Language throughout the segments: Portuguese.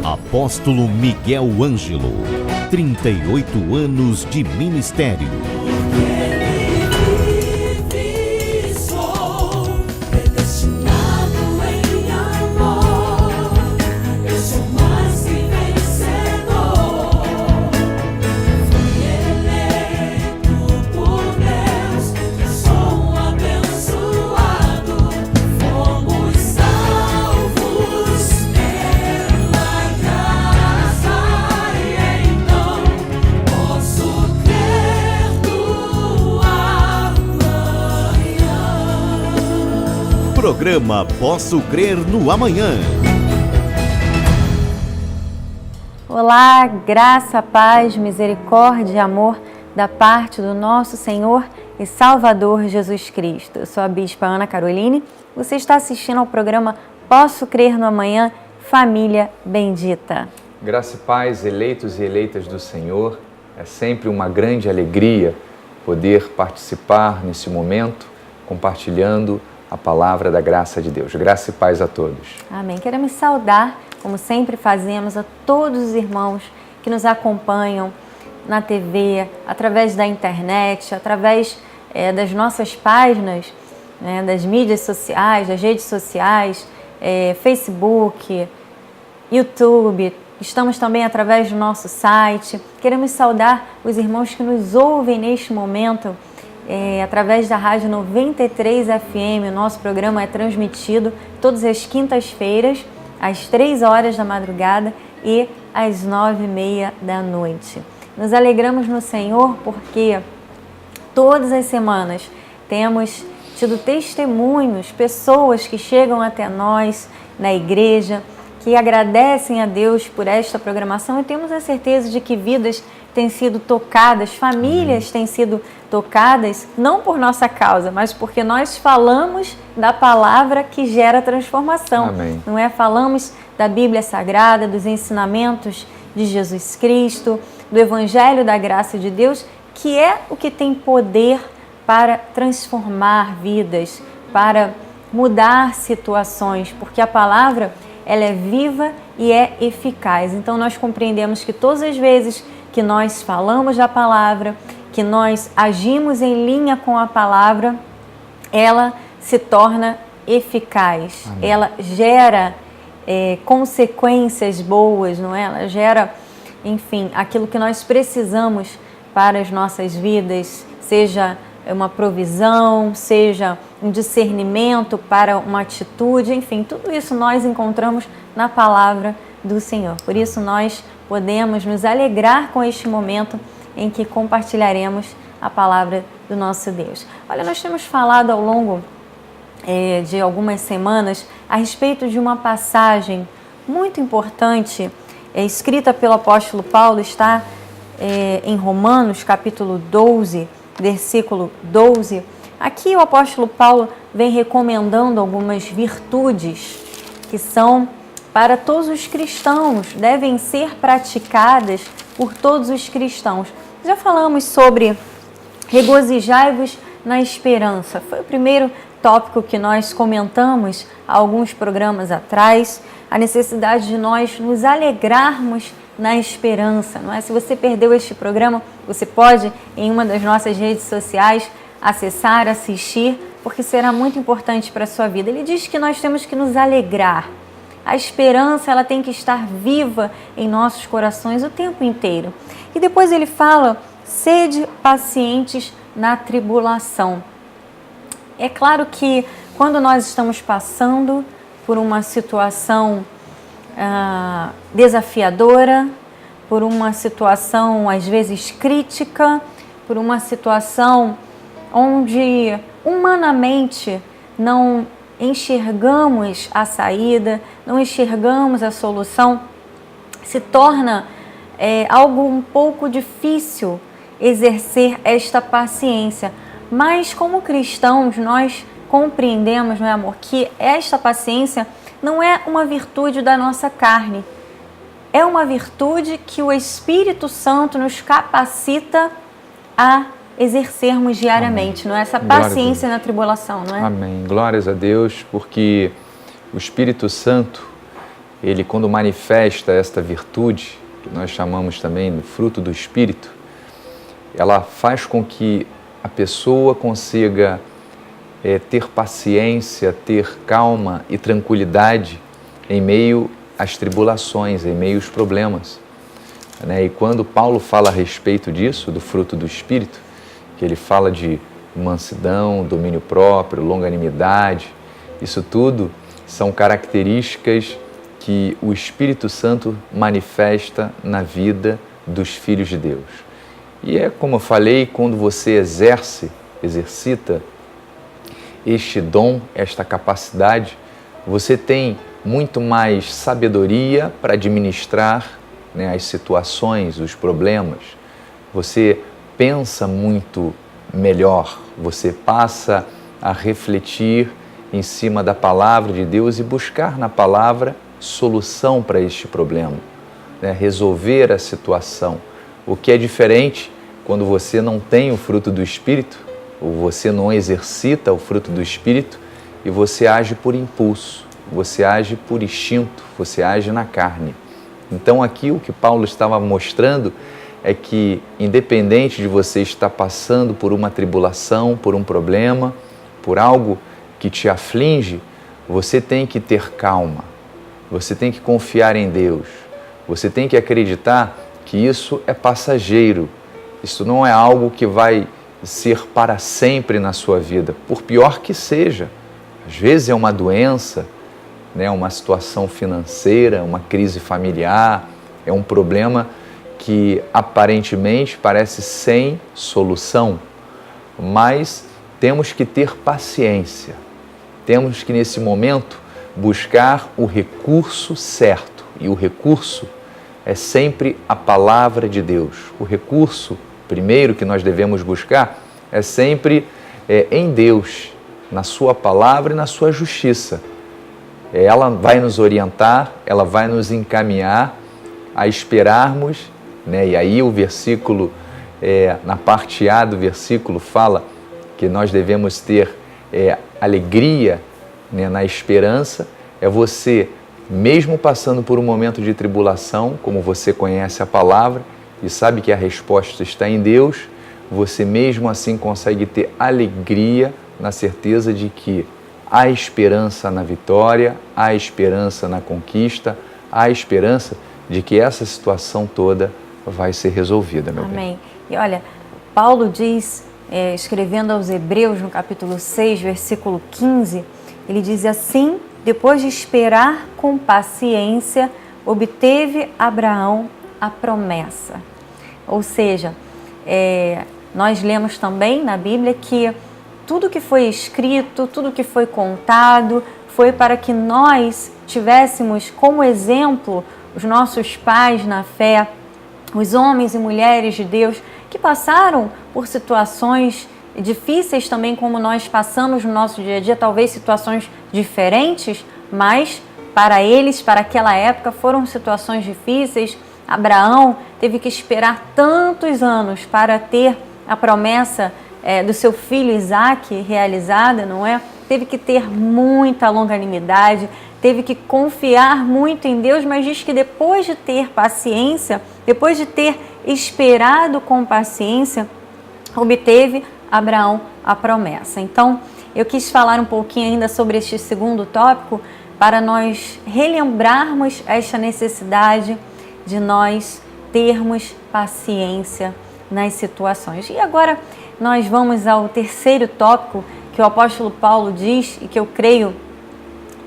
Apóstolo Miguel Ângelo, 38 anos de ministério. Programa Posso Crer no Amanhã. Olá, graça, paz, misericórdia e amor da parte do nosso Senhor e Salvador Jesus Cristo. Eu sou a Bispa Ana Caroline. Você está assistindo ao programa Posso Crer no Amanhã, Família Bendita. Graça e paz, eleitos e eleitas do Senhor. É sempre uma grande alegria poder participar nesse momento, compartilhando a palavra da graça de Deus. Graça e paz a todos. Amém. Queremos saudar, como sempre fazemos, a todos os irmãos que nos acompanham na TV, através da internet, através das nossas páginas, das mídias sociais, das redes sociais, Facebook, YouTube. Estamos também através do nosso site. Queremos saudar os irmãos que nos ouvem neste momento através da Rádio 93 FM. O nosso programa é transmitido todas as quintas-feiras, às 3 horas da madrugada e às 9h30 da noite. Nos alegramos no Senhor porque todas as semanas temos tido testemunhos, pessoas que chegam até nós na igreja, que agradecem a Deus por esta programação, e temos a certeza de que vidas têm sido tocadas, famílias têm sido tocadas, não por nossa causa, mas porque nós falamos da palavra que gera transformação. Amém. Não é? Falamos da Bíblia Sagrada, dos ensinamentos de Jesus Cristo, do Evangelho da Graça de Deus, que é o que tem poder para transformar vidas, para mudar situações, porque a palavra ela é viva e é eficaz. Então nós compreendemos que todas as vezes que nós falamos da palavra, que nós agimos em linha com a palavra, ela se torna eficaz. Amém. Ela gera consequências boas, não é? Ela gera, enfim, aquilo que nós precisamos para as nossas vidas, seja uma provisão, seja um discernimento para uma atitude, enfim, tudo isso nós encontramos na palavra do Senhor. Por isso nós podemos nos alegrar com este momento em que compartilharemos a palavra do nosso Deus. Olha, nós temos falado ao longo de algumas semanas a respeito de uma passagem muito importante, escrita pelo apóstolo Paulo, está em Romanos capítulo 12, versículo 12. Aqui o apóstolo Paulo vem recomendando algumas virtudes que são para todos os cristãos, devem ser praticadas por todos os cristãos. Já falamos sobre regozijai-vos na esperança. Foi o primeiro tópico que nós comentamos há alguns programas atrás, a necessidade de nós nos alegrarmos na esperança, não é? Se você perdeu este programa, você pode, em uma das nossas redes sociais, acessar, assistir, porque será muito importante para a sua vida. Ele diz que nós temos que nos alegrar. A esperança, ela tem que estar viva em nossos corações o tempo inteiro. E depois ele fala, sede pacientes na tribulação. É claro que quando nós estamos passando por uma situação desafiadora, por uma situação às vezes crítica, por uma situação onde humanamente não enxergamos a saída, não enxergamos a solução, se torna algo um pouco difícil exercer esta paciência. Mas como cristãos nós compreendemos, não é, amor, que esta paciência não é uma virtude da nossa carne, é uma virtude que o Espírito Santo nos capacita a exercermos diariamente, não é? Essa paciência na tribulação, não é? Amém. Glórias a Deus, porque o Espírito Santo, ele quando manifesta esta virtude, que nós chamamos também de fruto do Espírito, ela faz com que a pessoa consiga ter paciência, ter calma e tranquilidade em meio às tribulações, em meio aos problemas. E quando Paulo fala a respeito disso, do fruto do Espírito, que ele fala de mansidão, domínio próprio, longanimidade, isso tudo são características que o Espírito Santo manifesta na vida dos filhos de Deus. E é como eu falei, quando você exercita este dom, esta capacidade, você tem muito mais sabedoria para administrar as situações, os problemas. Você pensa muito melhor, você passa a refletir em cima da palavra de Deus e buscar na palavra solução para este problema, resolver a situação. O que é diferente quando você não tem o fruto do Espírito, ou você não exercita o fruto do Espírito e você age por impulso, você age por instinto, você age na carne. Então aqui o que Paulo estava mostrando é que, independente de você estar passando por uma tribulação, por um problema, por algo que te aflige, você tem que ter calma, você tem que confiar em Deus, você tem que acreditar que isso é passageiro, isso não é algo que vai ser para sempre na sua vida, por pior que seja. Às vezes é uma doença, uma situação financeira, uma crise familiar, é um problema que aparentemente parece sem solução, mas temos que ter paciência, temos que nesse momento buscar o recurso certo, e o recurso é sempre a palavra de Deus. O recurso primeiro que nós devemos buscar é sempre em Deus, na sua palavra e na sua justiça. Ela vai nos orientar, ela vai nos encaminhar a esperarmos, e aí o versículo, na parte A do versículo, fala que nós devemos ter alegria na esperança. É você, mesmo passando por um momento de tribulação, como você conhece a palavra e sabe que a resposta está em Deus, você mesmo assim consegue ter alegria na certeza de que há esperança na vitória, há esperança na conquista, há esperança de que essa situação toda vai ser resolvida, meu bem. Amém. E olha, Paulo diz, escrevendo aos Hebreus, no capítulo 6, versículo 15, ele diz assim: depois de esperar com paciência, obteve Abraão a promessa. Ou seja, nós lemos também na Bíblia que tudo que foi escrito, tudo que foi contado, foi para que nós tivéssemos como exemplo os nossos pais na fé, os homens e mulheres de Deus que passaram por situações difíceis também, como nós passamos no nosso dia a dia, talvez situações diferentes, mas para eles, para aquela época, foram situações difíceis. Abraão teve que esperar tantos anos para ter a promessa do seu filho Isaque realizada, não é? Teve que ter muita longanimidade, teve que confiar muito em Deus, mas diz que depois de ter paciência, depois de ter esperado com paciência, obteve Abraão a promessa. Então, eu quis falar um pouquinho ainda sobre este segundo tópico para nós relembrarmos esta necessidade de nós termos paciência nas situações. E agora nós vamos ao terceiro tópico que o apóstolo Paulo diz e que eu creio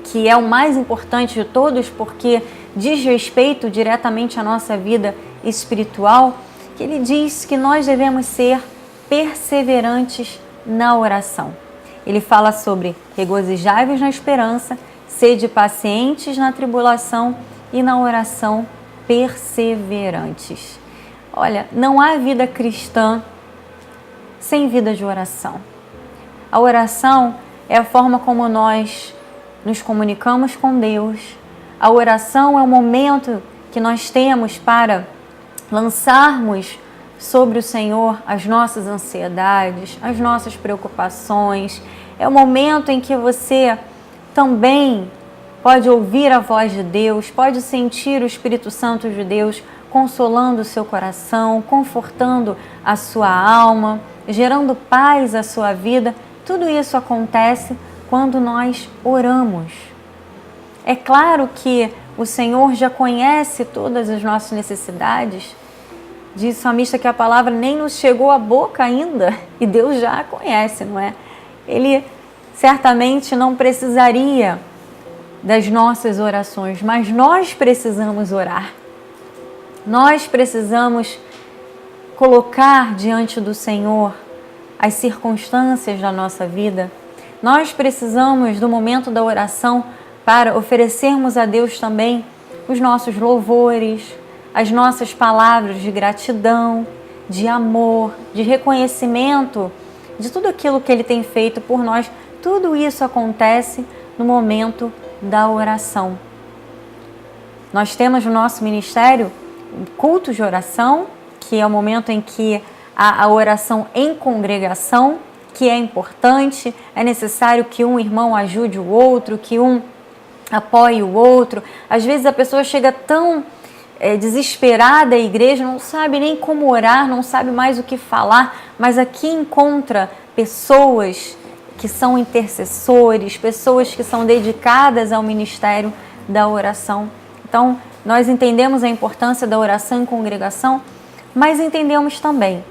que é o mais importante de todos, porque diz respeito diretamente à nossa vida espiritual, que ele diz que nós devemos ser perseverantes na oração. Ele fala sobre regozijai-vos na esperança, sede pacientes na tribulação e na oração perseverantes. Olha, não há vida cristã sem vida de oração. A oração é a forma como nós nos comunicamos com Deus. A oração é o momento que nós temos para lançarmos sobre o Senhor as nossas ansiedades, as nossas preocupações. É o momento em que você também pode ouvir a voz de Deus, pode sentir o Espírito Santo de Deus consolando o seu coração, confortando a sua alma, gerando paz à sua vida. Tudo isso acontece quando nós oramos. É claro que o Senhor já conhece todas as nossas necessidades. Diz o salmista que a palavra nem nos chegou à boca ainda e Deus já a conhece, não é? Ele certamente não precisaria das nossas orações, mas nós precisamos orar. Nós precisamos colocar diante do Senhor as circunstâncias da nossa vida. Nós precisamos do momento da oração para oferecermos a Deus também os nossos louvores, as nossas palavras de gratidão, de amor, de reconhecimento de tudo aquilo que Ele tem feito por nós. Tudo isso acontece no momento da oração. Nós temos no nosso ministério cultos de oração, que é o momento em que há a oração em congregação, que é importante, é necessário que um irmão ajude o outro, que um apoie o outro. Às vezes a pessoa chega tão desesperada à igreja, não sabe nem como orar, não sabe mais o que falar, mas aqui encontra pessoas que são intercessores, pessoas que são dedicadas ao ministério da oração. Então, nós entendemos a importância da oração em congregação, mas entendemos também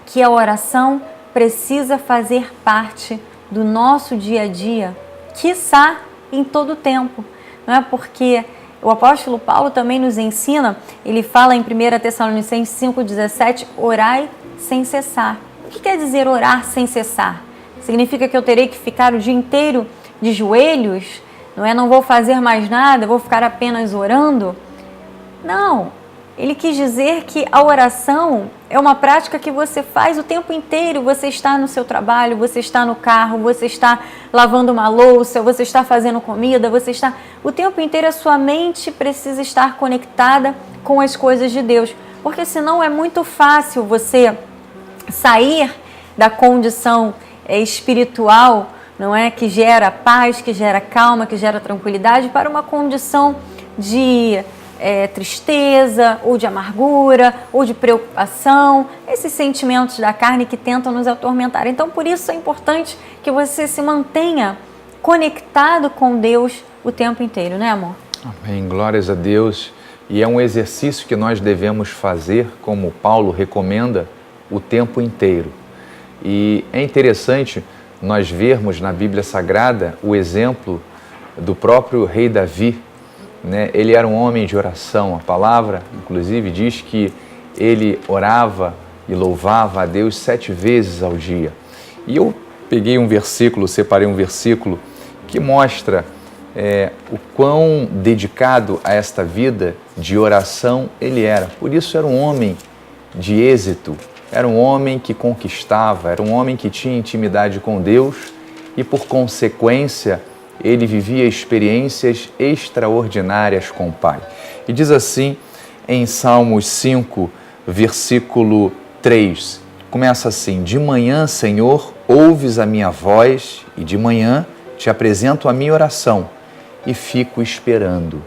que a oração precisa fazer parte do nosso dia a dia, quiçá em todo o tempo, não é? Porque o apóstolo Paulo também nos ensina, ele fala em 1 Tessalonicenses 5,17, orai sem cessar. O que quer dizer orar sem cessar? Significa que eu terei que ficar o dia inteiro de joelhos, não é? Não vou fazer mais nada, vou ficar apenas orando? Não, ele quis dizer que a oração é uma prática que você faz o tempo inteiro. Você está no seu trabalho, você está no carro, você está lavando uma louça, você está fazendo comida, você está... O tempo inteiro a sua mente precisa estar conectada com as coisas de Deus, porque senão é muito fácil você sair da condição espiritual, não é? Que gera paz, que gera calma, que gera tranquilidade, para uma condição de tristeza, ou de amargura, ou de preocupação, esses sentimentos da carne que tentam nos atormentar. Então, por isso é importante que você se mantenha conectado com Deus o tempo inteiro, né, amor? Amém, glórias a Deus. E é um exercício que nós devemos fazer, como Paulo recomenda, o tempo inteiro. E é interessante nós vermos na Bíblia Sagrada o exemplo do próprio rei Davi, né? Ele era um homem de oração. A palavra, inclusive, diz que ele orava e louvava a Deus 7 vezes ao dia. E eu peguei um versículo, separei um versículo que mostra o quão dedicado a esta vida de oração ele era. Por isso era um homem de êxito, era um homem que conquistava, era um homem que tinha intimidade com Deus e, por consequência, ele vivia experiências extraordinárias com o Pai. E diz assim em Salmos 5, versículo 3, começa assim: de manhã, Senhor, ouves a minha voz, e de manhã te apresento a minha oração e fico esperando.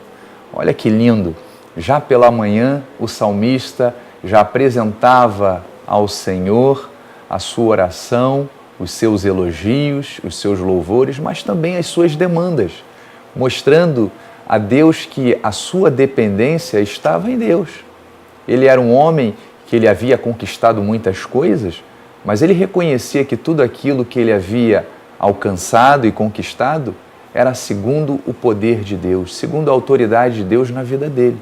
Olha que lindo! Já pela manhã, o salmista já apresentava ao Senhor a sua oração, os seus elogios, os seus louvores, mas também as suas demandas, mostrando a Deus que a sua dependência estava em Deus. Ele era um homem que ele havia conquistado muitas coisas, mas ele reconhecia que tudo aquilo que ele havia alcançado e conquistado era segundo o poder de Deus, segundo a autoridade de Deus na vida dele.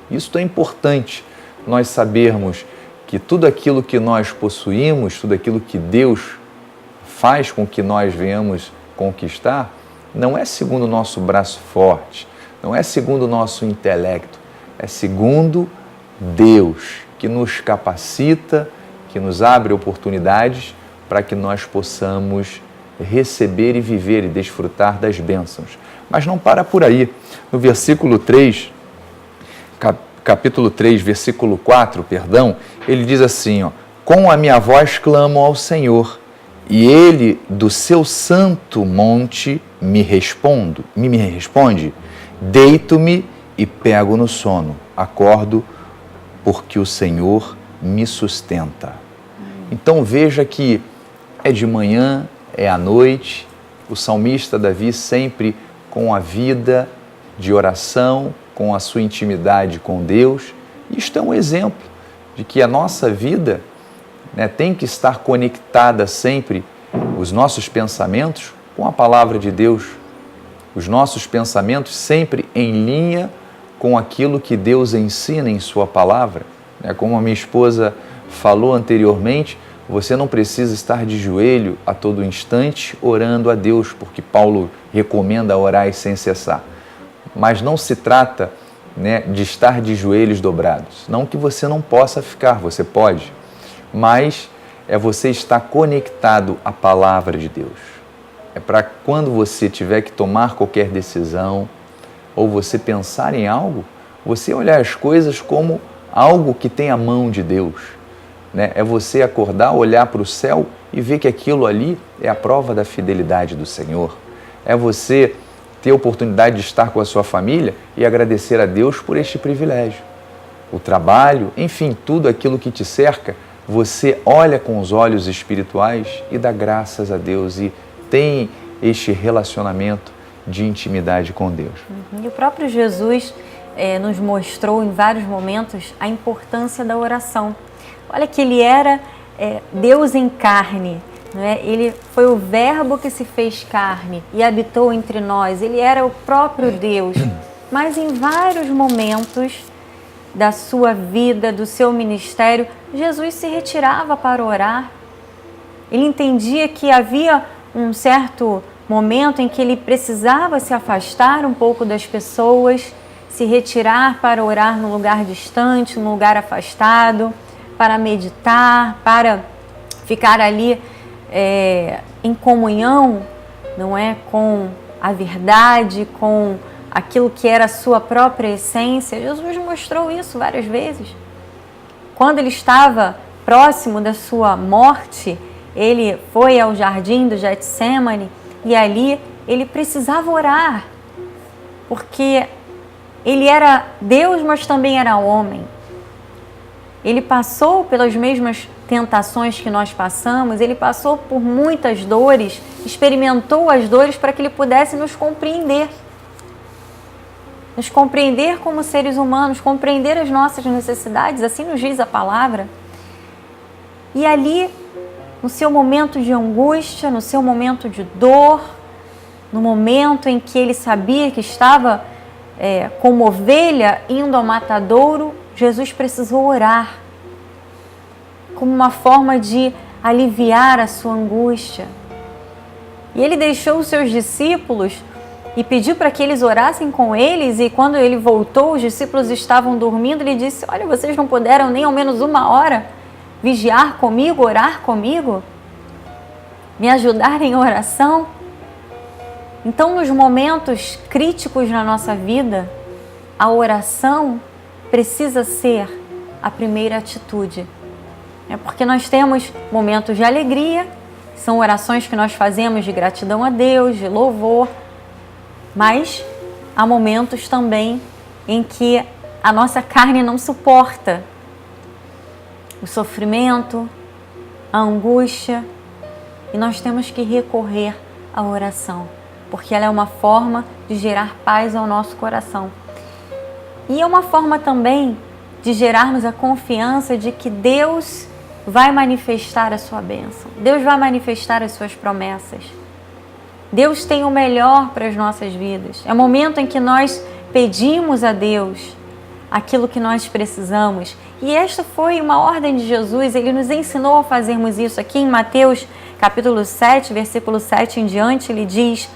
Isso é importante, nós sabermos que tudo aquilo que nós possuímos, tudo aquilo que Deus faz com que nós venhamos conquistar, não é segundo o nosso braço forte, não é segundo o nosso intelecto, é segundo Deus, que nos capacita, que nos abre oportunidades para que nós possamos receber e viver e desfrutar das bênçãos. Mas não para por aí. No versículo 3, capítulo 3, versículo 4, ele diz assim, com a minha voz clamo ao Senhor, E ele, do seu santo monte, me responde, deito-me e pego no sono, acordo porque o Senhor me sustenta. Então veja que é de manhã, é à noite, o salmista Davi sempre com a vida de oração, com a sua intimidade com Deus. Isto é um exemplo de que a nossa vida, né, tem que estar conectada sempre, os nossos pensamentos, com a palavra de Deus. Os nossos pensamentos sempre em linha com aquilo que Deus ensina em sua palavra. Como a minha esposa falou anteriormente, você não precisa estar de joelho a todo instante orando a Deus, porque Paulo recomenda orar sem cessar. Mas não se trata, né, de estar de joelhos dobrados. Não que você não possa ficar, você pode, mas é você estar conectado à palavra de Deus. É para quando você tiver que tomar qualquer decisão ou você pensar em algo, você olhar as coisas como algo que tem a mão de Deus. Né? É você acordar, olhar para o céu e ver que aquilo ali é a prova da fidelidade do Senhor. É você ter a oportunidade de estar com a sua família e agradecer a Deus por este privilégio. O trabalho, enfim, tudo aquilo que te cerca, você olha com os olhos espirituais e dá graças a Deus e tem este relacionamento de intimidade com Deus. E o próprio Jesus nos mostrou em vários momentos a importância da oração. Olha que ele era Deus em carne, né? Ele foi o Verbo que se fez carne e habitou entre nós. Ele era o próprio Deus, mas em vários momentos da sua vida, do seu ministério, Jesus se retirava para orar. Ele entendia que havia um certo momento em que ele precisava se afastar um pouco das pessoas, se retirar para orar num lugar distante, num lugar afastado, para meditar, para ficar ali em comunhão, não é, com a verdade, com aquilo que era a sua própria essência. Jesus mostrou isso várias vezes. Quando ele estava próximo da sua morte, ele foi ao jardim do Getsemane e ali ele precisava orar, porque ele era Deus, mas também era homem. Ele passou pelas mesmas tentações que nós passamos, ele passou por muitas dores, experimentou as dores para que ele pudesse nos compreender como seres humanos, compreender as nossas necessidades, assim nos diz a palavra. E ali, no seu momento de angústia, no seu momento de dor, no momento em que ele sabia que estava como ovelha indo ao matadouro, Jesus precisou orar como uma forma de aliviar a sua angústia. E ele deixou os seus discípulos e pediu para que eles orassem com eles, e quando ele voltou, os discípulos estavam dormindo, ele disse: olha, vocês não puderam nem ao menos 1 hora vigiar comigo, orar comigo, me ajudar em oração? Então, nos momentos críticos na nossa vida, a oração precisa ser a primeira atitude. Porque nós temos momentos de alegria, são orações que nós fazemos de gratidão a Deus, de louvor, mas há momentos também em que a nossa carne não suporta o sofrimento, a angústia, e nós temos que recorrer à oração, porque ela é uma forma de gerar paz ao nosso coração. E é uma forma também de gerarmos a confiança de que Deus vai manifestar a sua bênção, Deus vai manifestar as suas promessas. Deus tem o melhor para as nossas vidas. É o momento em que nós pedimos a Deus aquilo que nós precisamos. E esta foi uma ordem de Jesus, ele nos ensinou a fazermos isso. Aqui em Mateus capítulo 7, versículo 7 em diante, ele diz: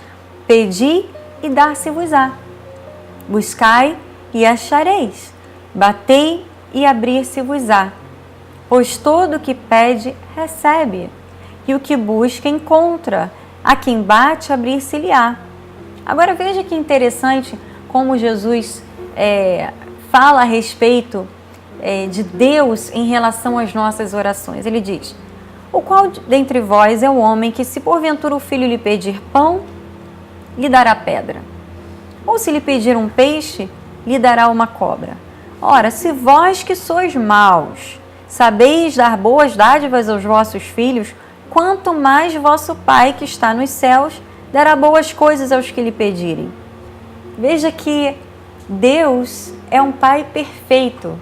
pedi e dar-se-vos-á, buscai e achareis, batei e abrir-se-vos-á, pois todo o que pede, recebe, e o que busca, encontra, a quem bate, abrir-se-lhe-á. Agora veja que interessante como Jesus fala a respeito de Deus em relação às nossas orações. Ele diz: Ou qual dentre vós é o homem que, se porventura o filho lhe pedir pão, lhe dará pedra? Ou se lhe pedir um peixe, lhe dará uma cobra? Ora, se vós que sois maus, sabeis dar boas dádivas aos vossos filhos, quanto mais vosso Pai que está nos céus dará boas coisas aos que lhe pedirem. Veja que Deus é um Pai perfeito.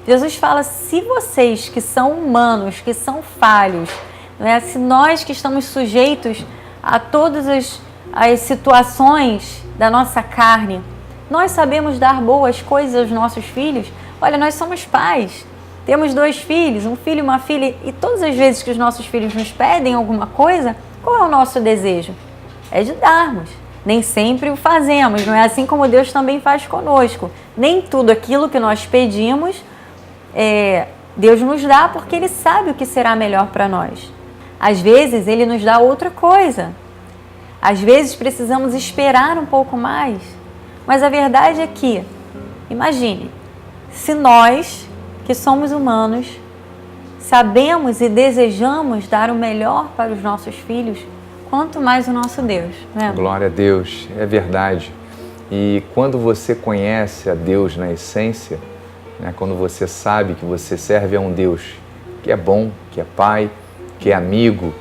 Jesus fala, se vocês que são humanos, que são falhos, não é? Se nós que estamos sujeitos a todas as situações da nossa carne, nós sabemos dar boas coisas aos nossos filhos. Olha, nós somos pais, temos 2 filhos, um filho e uma filha, e todas as vezes que os nossos filhos nos pedem alguma coisa, qual é o nosso desejo? É de darmos. Nem sempre o fazemos, não é? Assim como Deus também faz conosco. Nem tudo aquilo que nós pedimos, Deus nos dá porque Ele sabe o que será melhor para nós. Às vezes Ele nos dá outra coisa. Às vezes precisamos esperar um pouco mais. Mas a verdade é que, imagine, se nós, que somos humanos, sabemos e desejamos dar o melhor para os nossos filhos, quanto mais o nosso Deus, né? Glória a Deus, é verdade. E quando você conhece a Deus na essência, né, quando você sabe que você serve a um Deus que é bom, que é Pai, que é amigo,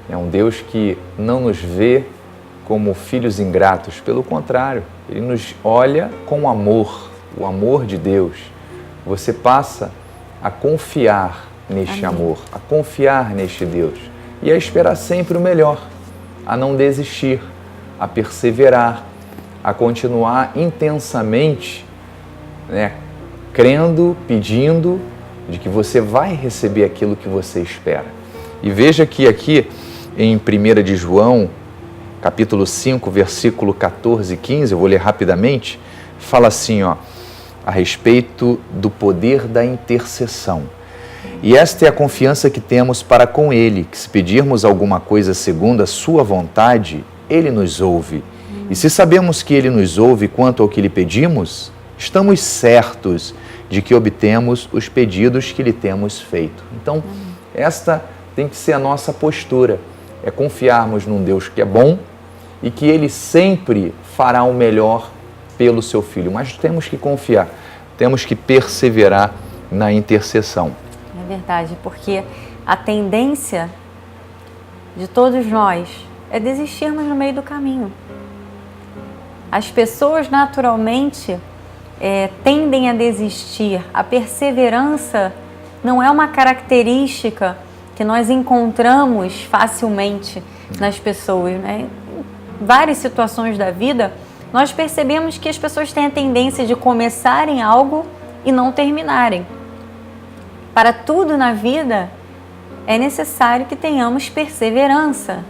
é um Deus que não nos vê como filhos ingratos, pelo contrário, Ele nos olha com amor, o amor de Deus. Você passa a confiar neste amor, a confiar neste Deus e a esperar sempre o melhor, a não desistir, a perseverar, a continuar intensamente, né, crendo, pedindo de que você vai receber aquilo que você espera. E veja que aqui em 1 de João, capítulo 5, versículo 14 e 15, eu vou ler rapidamente, fala assim, ó, a respeito do poder da intercessão. E esta é a confiança que temos para com Ele, que se pedirmos alguma coisa segundo a sua vontade, Ele nos ouve. E se sabemos que Ele nos ouve quanto ao que lhe pedimos, estamos certos de que obtemos os pedidos que lhe temos feito. Então, esta tem que ser a nossa postura, é confiarmos num Deus que é bom e que Ele sempre fará o melhor pelo seu Filho. Mas temos que confiar, temos que perseverar na intercessão. É verdade, porque a tendência de todos nós é desistirmos no meio do caminho. As pessoas naturalmente tendem a desistir. A perseverança não é uma característica que nós encontramos facilmente nas pessoas, né? Em várias situações da vida, nós percebemos que as pessoas têm a tendência de começarem algo e não terminarem. Para tudo na vida, é necessário que tenhamos perseverança.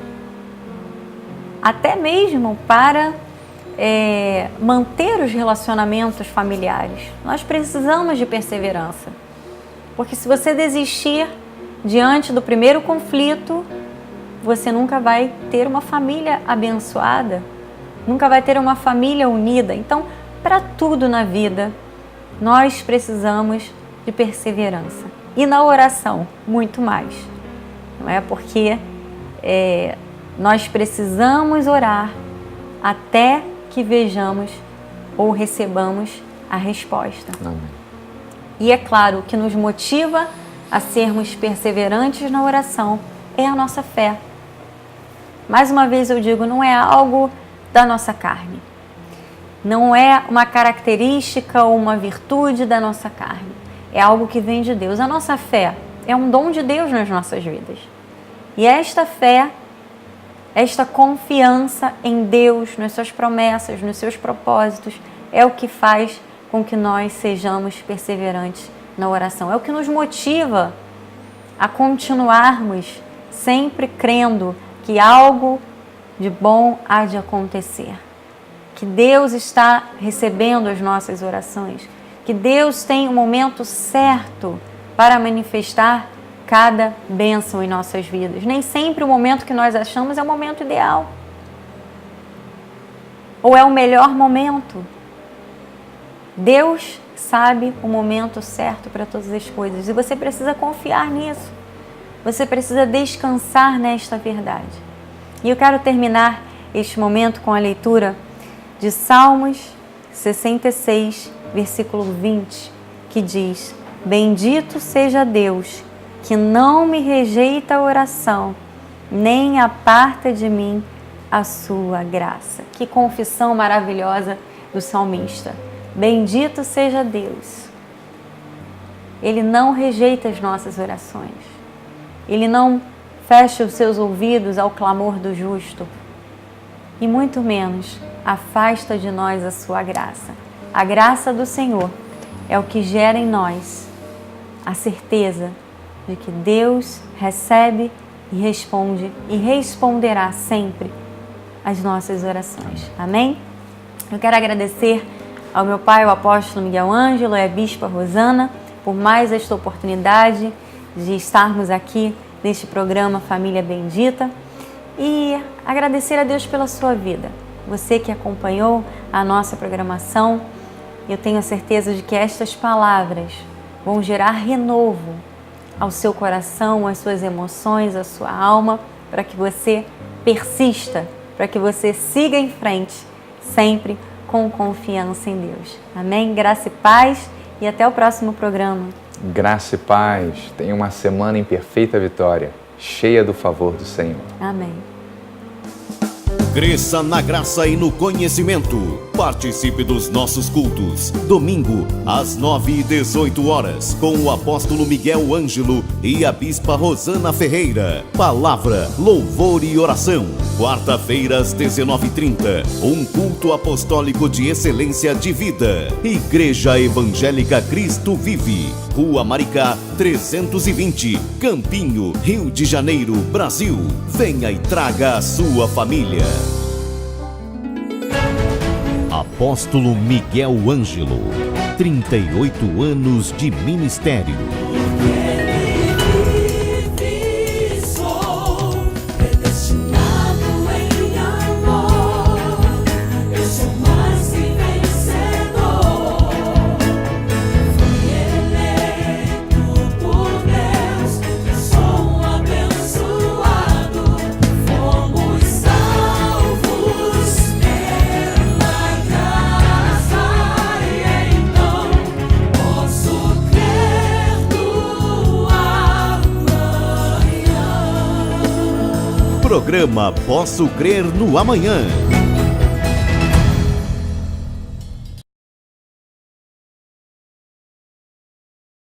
Até mesmo para manter os relacionamentos familiares. Nós precisamos de perseverança. Porque se você desistir diante do primeiro conflito, você nunca vai ter uma família abençoada, nunca vai ter uma família unida. Então, para tudo na vida, nós precisamos de perseverança. E na oração, muito mais. Não é? Porque nós precisamos orar até que vejamos ou recebamos a resposta. Amém. E é claro, o que nos motiva a sermos perseverantes na oração é a nossa fé. Mais uma vez eu digo, não é algo da nossa carne. Não é uma característica ou uma virtude da nossa carne. É algo que vem de Deus. A nossa fé é um dom de Deus nas nossas vidas. E esta fé, esta confiança em Deus, nas suas promessas, nos seus propósitos, é o que faz com que nós sejamos perseverantes na oração. É o que nos motiva a continuarmos sempre crendo que algo de bom há de acontecer. Que Deus está recebendo as nossas orações. Que Deus tem o momento certo para manifestar cada bênção em nossas vidas. Nem sempre o momento que nós achamos é o momento ideal. Ou é o melhor momento. Deus sabe o momento certo para todas as coisas. E você precisa confiar nisso. você precisa descansar nesta verdade. E eu quero terminar este momento com a leitura de Salmos 66, versículo 20, que diz: Bendito seja Deus, que não me rejeita a oração, nem aparta de mim a sua graça. Que confissão maravilhosa do salmista. Bendito seja Deus. Ele não rejeita as nossas orações. Ele não fecha os seus ouvidos ao clamor do justo. E muito menos afasta de nós a sua graça. A graça do Senhor é o que gera em nós a certeza de que Deus recebe e responde e responderá sempre as nossas orações. Amém? Eu quero agradecer ao meu pai, o apóstolo Miguel Ângelo, e a bispa Rosana, por mais esta oportunidade de estarmos aqui neste programa Família Bendita, e agradecer a Deus pela sua vida. Você que acompanhou a nossa programação, eu tenho a certeza de que estas palavras vão gerar renovo ao seu coração, às suas emoções, à sua alma, para que você persista, para que você siga em frente, sempre com confiança em Deus. Amém? Graça e paz e até o próximo programa. Graça e paz. Tenha uma semana em perfeita vitória, cheia do favor do Senhor. Amém. Cresça na graça e no conhecimento. Participe dos nossos cultos. Domingo, às 9h18, com o apóstolo Miguel Ângelo e a bispa Rosana Ferreira. Palavra, louvor e oração. Quarta-feira, às 19h30, um culto apostólico de excelência de vida. Igreja Evangélica Cristo Vive. Rua Maricá, 320, Campinho, Rio de Janeiro, Brasil. Venha e traga a sua família. Apóstolo Miguel Ângelo, 38 anos de ministério. Programa Posso Crer no Amanhã.